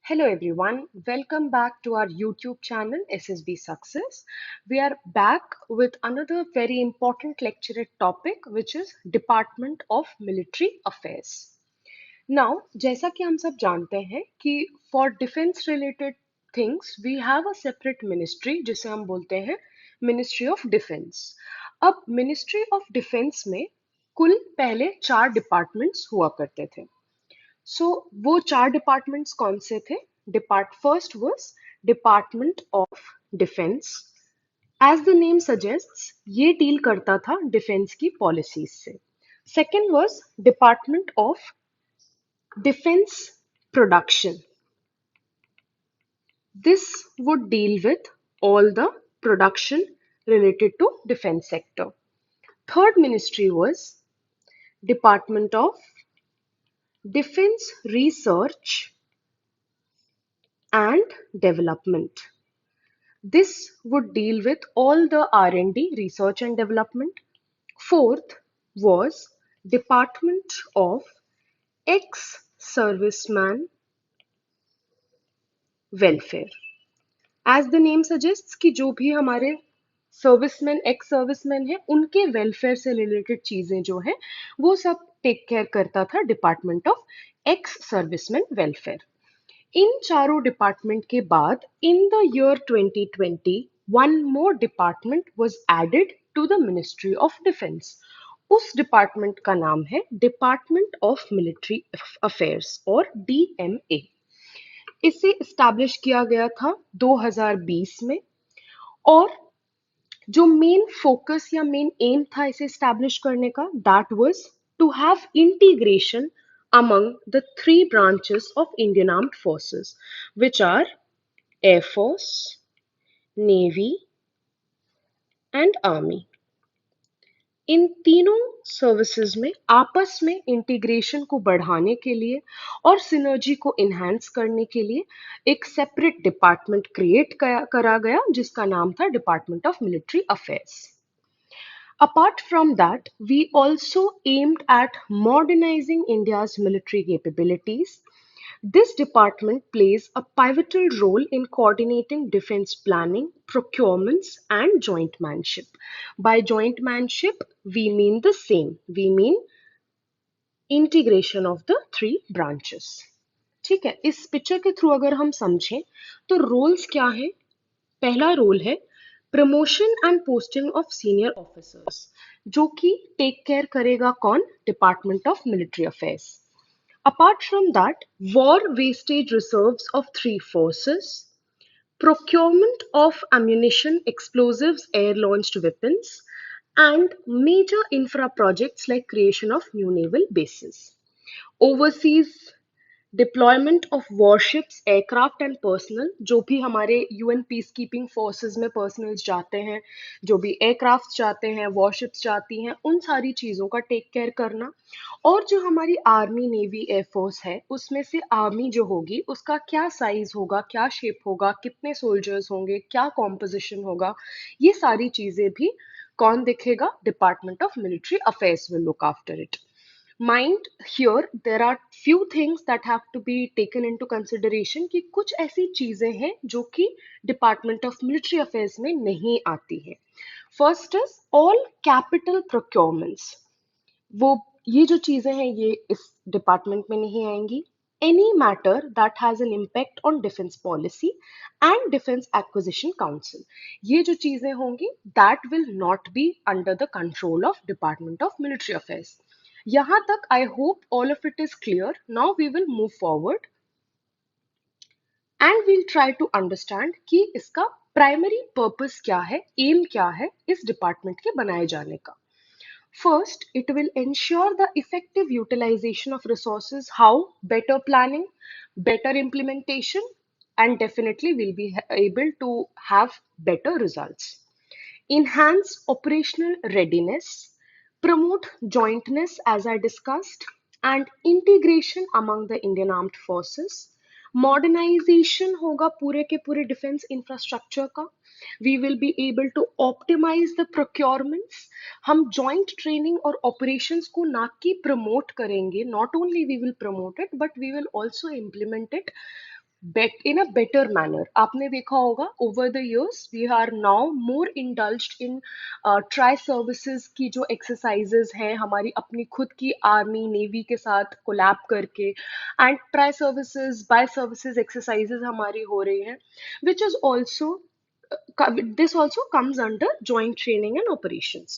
Hello everyone, welcome back to our YouTube channel SSB Success. We are back with another very important lecture topic which is Department of Military Affairs. Now, जैसा कि हम सब जानते हैं कि for defense related things we have a separate ministry जिसे हम बोलते हैं Ministry of Defense. अब Ministry of Defense में कुल पहले 4 डिपार्टमेंट्स हुआ करते थे. सो वो 4 डिपार्टमेंट्स कौन से थे? First was department of defence. As the name suggests ये डील करता था डिफेंस की पॉलिसीज से. Second was department of defence production. This would deal with all the production related to defense sector. Third ministry was Department of Defense Research and Development. This would deal with all the R&D, research and development. Fourth was Department of Ex-Serviceman Welfare. As the name suggests कि जो भी हमारे serviceman ex serviceman है उनके welfare से related चीजें जो है वो सब टेक केयर करता था department of ex serviceman welfare. इन चारों डिपार्टमेंट के बाद in the year 2020 one more department was added to the ministry of defence. उस डिपार्टमेंट का नाम है डिपार्टमेंट ऑफ मिलिट्री अफेयर्स और DMA. इसे इस्टेब्लिश किया गया था 2020 में और जो मेन फोकस या मेन एम था इसे इस्टेब्लिश करने का that was to have integration among the 3 branches of Indian Armed Forces, which are Air Force, Navy, and Army. इन तीनों सर्विसेज में आपस में इंटीग्रेशन को बढ़ाने के लिए और सिनर्जी को इन्हांस करने के लिए एक सेपरेट डिपार्टमेंट क्रिएट करा गया जिसका नाम था department of military affairs. Apart from that, we also aimed at modernizing India's military capabilities. This department plays a pivotal role in coordinating defense planning, procurements, and jointmanship. By jointmanship, we mean the same. We mean integration of the 3 branches. ठीक है, इस picture के through अगर हम समझें तो roles क्या है? पहला रोल है promotion and posting of senior officers, जो कि टेक केयर करेगा कौन? Department of military affairs. Apart from that, war wastage reserves of 3 forces, procurement of ammunition, explosives, air launched weapons, and major infra projects like creation of new naval bases. Overseas deployment of warships, aircraft and personal, जो भी हमारे UN peace keeping forces में personnels जाते हैं, जो भी aircraft जाते हैं, वॉरशिप्स जाती हैं, उन सारी चीज़ों का टेक केयर करना. और जो हमारी आर्मी, नेवी, एयरफोर्स है उसमें से आर्मी जो होगी उसका क्या साइज होगा, क्या शेप होगा, कितने सोल्जर्स होंगे, क्या कॉम्पोजिशन होगा, ये सारी चीज़ें भी कौन देखेगा? Department of military affairs will look after it. Mind here there are few things that have to be taken into consideration कि कुछ ऐसी चीजें हैं जो कि डिपार्टमेंट ऑफ मिलिट्री अफेयर्स में नहीं आती है. First is all capital procurements. वो ये जो चीजें हैं ये इस डिपार्टमेंट में नहीं आएंगी. Any matter that has an impact on defence policy and defence acquisition council, ये जो चीजें होंगी that will not be under the control of department of military affairs. यहाँ तक I hope all of it is clear. Now we will move forward and will try to understand कि इसका primary purpose क्या है, M क्या है इस department के बनाए जाने का. First, it will ensure the effective utilization of resources. How? Better planning, better implementation, and definitely we'll be able to have better results. Enhance operational readiness, promote jointness as I discussed, and integration among the Indian Armed Forces. Modernization होगा पूरे के पूरे defence infrastructure का. We will be able to optimize the procurements. हम joint training और operations को ना कि promote करेंगे, not only we will promote it but we will also implement it in a better manner. आपने देखा होगा over the years we are now more indulged in tri services की जो एक्सरसाइजेज हैं हमारी अपनी खुद की आर्मी नेवी के साथ कोलैब करके, and tri services by services exercises हमारी हो रही हैं, which is also this also comes under joint training and operations.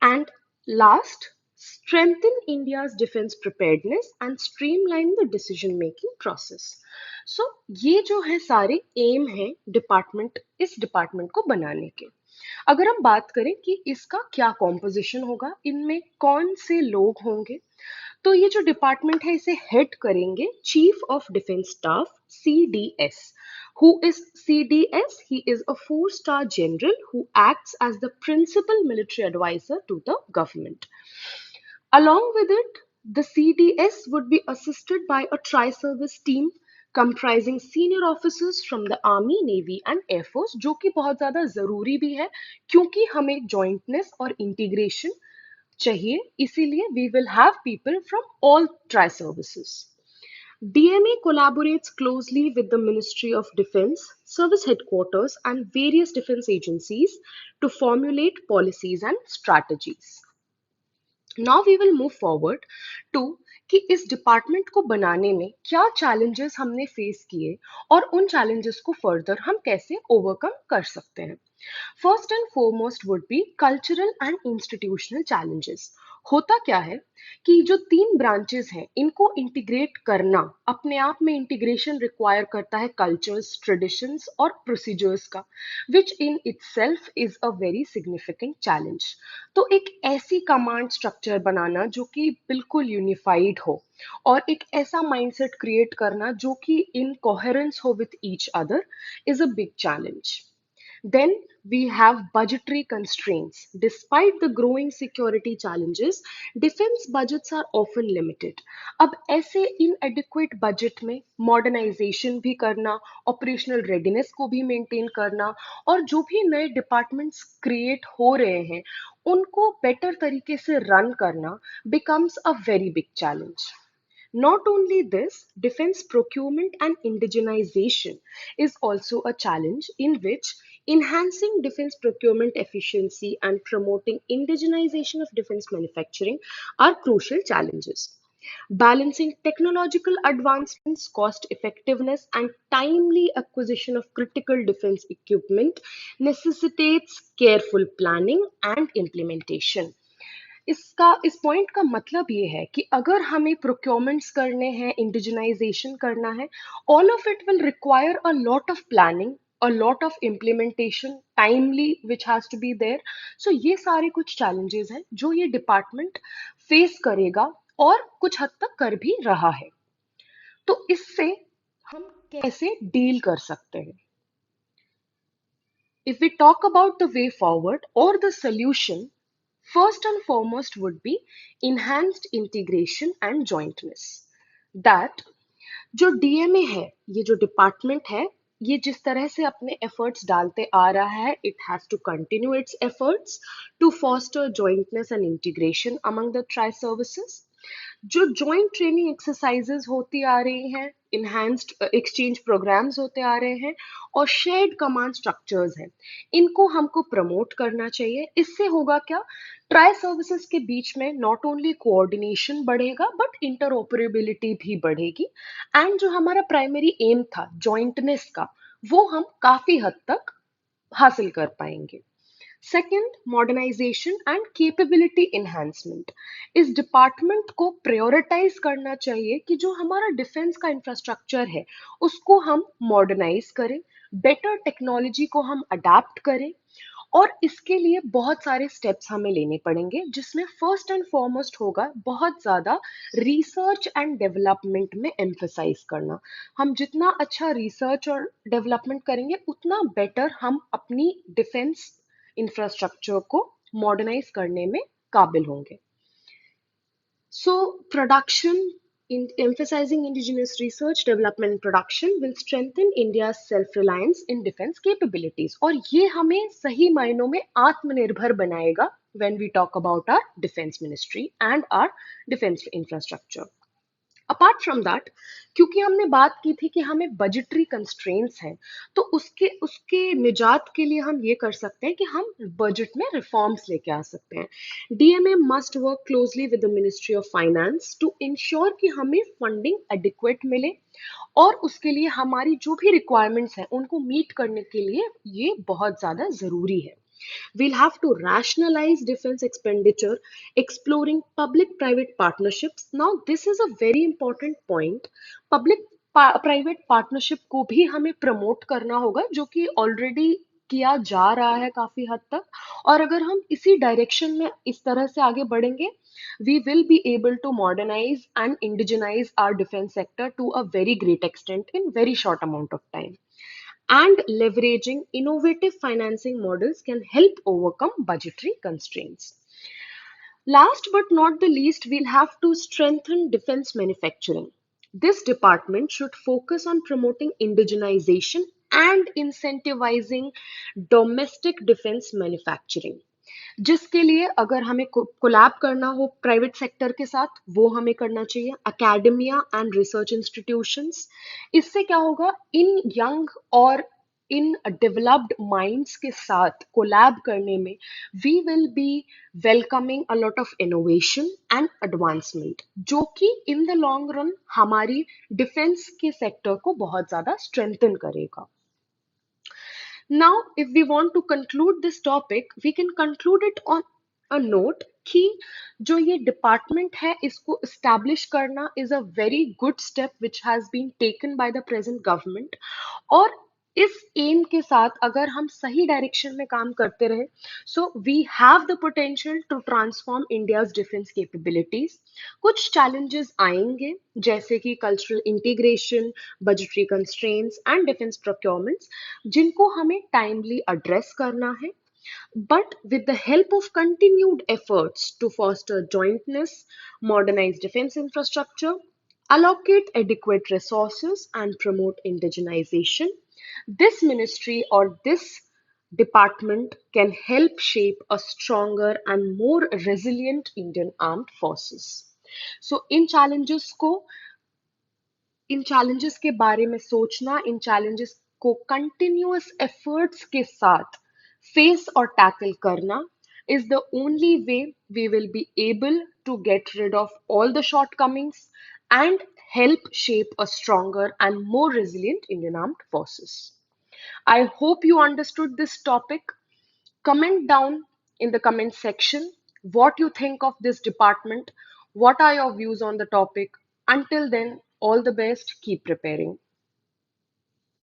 And last, strengthen India's defense preparedness and streamline the decision making process. So ये जो है सारे M है department इस डिपार्टमेंट को बनाने के। अगर हम बात करें कि इसका क्या कॉम्पोजिशन होगा, इनमें कौन से लोग होंगे, तो ये जो डिपार्टमेंट है इसे हेड करेंगे chief of defence staff CDS. Who is CDS? He is a four-star general who acts as the principal military advisor to the government. Along with it, the CDS would be assisted by a tri-service team comprising senior officers from the Army, Navy and Air Force, जो कि बहुत ज़्यादा ज़रूरी भी है क्योंकि हमें jointness और integration चाहिए, इसीलिए we will have people from all tri-services. DMA collaborates closely with the Ministry of Defense, service headquarters, and various defense agencies to formulate policies and strategies. Now we will move forward to कि इस department को बनाने में क्या challenges हमने face किए और उन चैलेंजेस को फर्दर हम कैसे ओवरकम कर सकते हैं। First and foremost would be cultural and institutional challenges. होता क्या है कि जो तीन ब्रांचेस हैं इनको इंटीग्रेट करना अपने आप में इंटीग्रेशन रिक्वायर करता है कल्चर्स, ट्रेडिशंस और प्रोसीजर्स का, which in itself is a very significant challenge. तो एक ऐसी कमांड स्ट्रक्चर बनाना जो कि बिल्कुल यूनिफाइड हो और एक ऐसा माइंडसेट क्रिएट करना जो कि इन कोहेरेंस हो with each other is a big challenge. Then we have budgetary constraints. Despite the growing security challenges, defense budgets are often limited. अब ऐसे inadequate budget में modernization भी करना, operational readiness को भी maintain करना और जो भी नए departments create हो रहे हैं उनको better तरीके से run करना becomes a very big challenge. Not only this, defense procurement and indigenization is also a challenge in which enhancing defense procurement efficiency and promoting indigenization of defense manufacturing are crucial challenges. Balancing technological advancements, cost effectiveness, and timely acquisition of critical defense equipment necessitates careful planning and implementation. इस point का मतलब ये है कि अगर हमें procurements करने हैं, इंडिजिनाइजेशन करना है, all of it will require a lot of planning, a lot of implementation, timely which has to be there. So ये सारे कुछ चैलेंजेस हैं जो ये डिपार्टमेंट फेस करेगा और कुछ हद तक कर भी रहा है। तो इससे हम कैसे डील कर सकते हैं? If we talk about the way forward or the solution, first and foremost would be enhanced integration and jointness. That जो DMA है, ये जो डिपार्टमेंट है, ये जिस तरह से अपने एफर्ट्स डालते आ रहा है, it has to continue its efforts to foster jointness and integration among the tri services. जो जॉइंट ट्रेनिंग एक्सरसाइजेज होती आ रही हैं, इन्हांस्ड एक्सचेंज प्रोग्राम्स होते आ रहे हैं और शेयर्ड कमांड स्ट्रक्चर्स हैं, इनको हमको प्रमोट करना चाहिए। इससे होगा क्या, ट्राई सर्विसेज के बीच में नॉट ओनली कोऑर्डिनेशन बढ़ेगा बट इंटरऑपरेबिलिटी भी बढ़ेगी, एंड जो हमारा प्राइमरी एम था जॉइंटनेस का, वो हम काफी हद तक हासिल कर पाएंगे। Second, modernisation and capability enhancement. इस डिपार्टमेंट को प्रायोरिटाइज करना चाहिए कि जो हमारा डिफेंस का इंफ्रास्ट्रक्चर है उसको हम मॉडर्नाइज करें, बेटर टेक्नोलॉजी को हम अडेप्ट करें, और इसके लिए बहुत सारे स्टेप्स हमें लेने पड़ेंगे जिसमें फर्स्ट एंड फॉरमोस्ट होगा बहुत ज़्यादा रिसर्च एंड डेवलपमेंट में एम्फेसाइज करना। हम जितना अच्छा रिसर्च और डेवलपमेंट करेंगे उतना बेटर हम अपनी डिफेंस इंफ्रास्ट्रक्चर को मॉडर्नाइज करने में काबिल होंगे। So production, emphasizing indigenous research, development and production will strengthen India's self-reliance in defense capabilities. और ये हमें सही मायनों में आत्मनिर्भर बनाएगा when we talk about our defense ministry and our defense infrastructure. Apart from that, क्योंकि हमने बात की थी कि हमें बजटरी कंस्ट्रेंट्स हैं, तो उसके उसके निजात के लिए हम ये कर सकते हैं कि हम बजट में रिफॉर्म्स लेके आ सकते हैं। DMA must work closely with the ministry of finance to ensure कि हमें फंडिंग एडिक्वेट मिले, और उसके लिए हमारी जो भी रिक्वायरमेंट्स हैं उनको मीट करने के लिए ये बहुत ज़्यादा ज़रूरी है। We'll have to rationalize defense expenditure, exploring public private partnerships. Now, this is a very important point. Public private partnership को भी हमें प्रमोट करना होगा, जो कि ऑलरेडी किया जा रहा है काफी हद तक। और अगर हम इसी डायरेक्शन में इस तरह से आगे बढ़ेंगे, we will be able to modernize and indigenize our defense sector to a very great extent in very short amount of time. And leveraging innovative financing models can help overcome budgetary constraints. Last but not the least, we'll have to strengthen defense manufacturing. This department should focus on promoting indigenization and incentivizing domestic defense manufacturing. जिसके लिए अगर हमें collab करना हो private sector के साथ, वो हमें करना चाहिए। एकेडमिया एंड रिसर्च इंस्टीट्यूशंस, इससे क्या होगा, इन यंग और इन डेवलप्ड माइंड्स के साथ कोलैब करने में we will be welcoming a lot of innovation and advancement, जो कि इन द लॉन्ग रन हमारी डिफेंस के सेक्टर को बहुत ज्यादा स्ट्रेंथन करेगा। Now, if we want to conclude this topic, we can conclude it on a note कि जो ये डिपार्टमेंट है इसको establish करना is a very good step which has been taken by the present government। और इस M के साथ अगर हम सही डायरेक्शन में काम करते रहे, so we have the potential to transform India's defence capabilities. कुछ चैलेंजेस आएंगे, जैसे कि cultural integration, budgetary constraints and defence procurements, जिनको हमें टाइमली एड्रेस करना है। But with the help of continued efforts to foster jointness, modernize defense infrastructure, allocate adequate resources, and promote indigenization, this ministry or this department can help shape a stronger and more resilient Indian armed forces. So, in challenges के बारे में सोचना, इन challenges को continuous efforts के साथ face और tackle करना is the only way we will be able to get rid of all the shortcomings and help shape a stronger and more resilient Indian Armed Forces. I hope you understood this topic. Comment down in the comment section what you think of this department. What are your views on the topic? Until then, all the best. Keep preparing.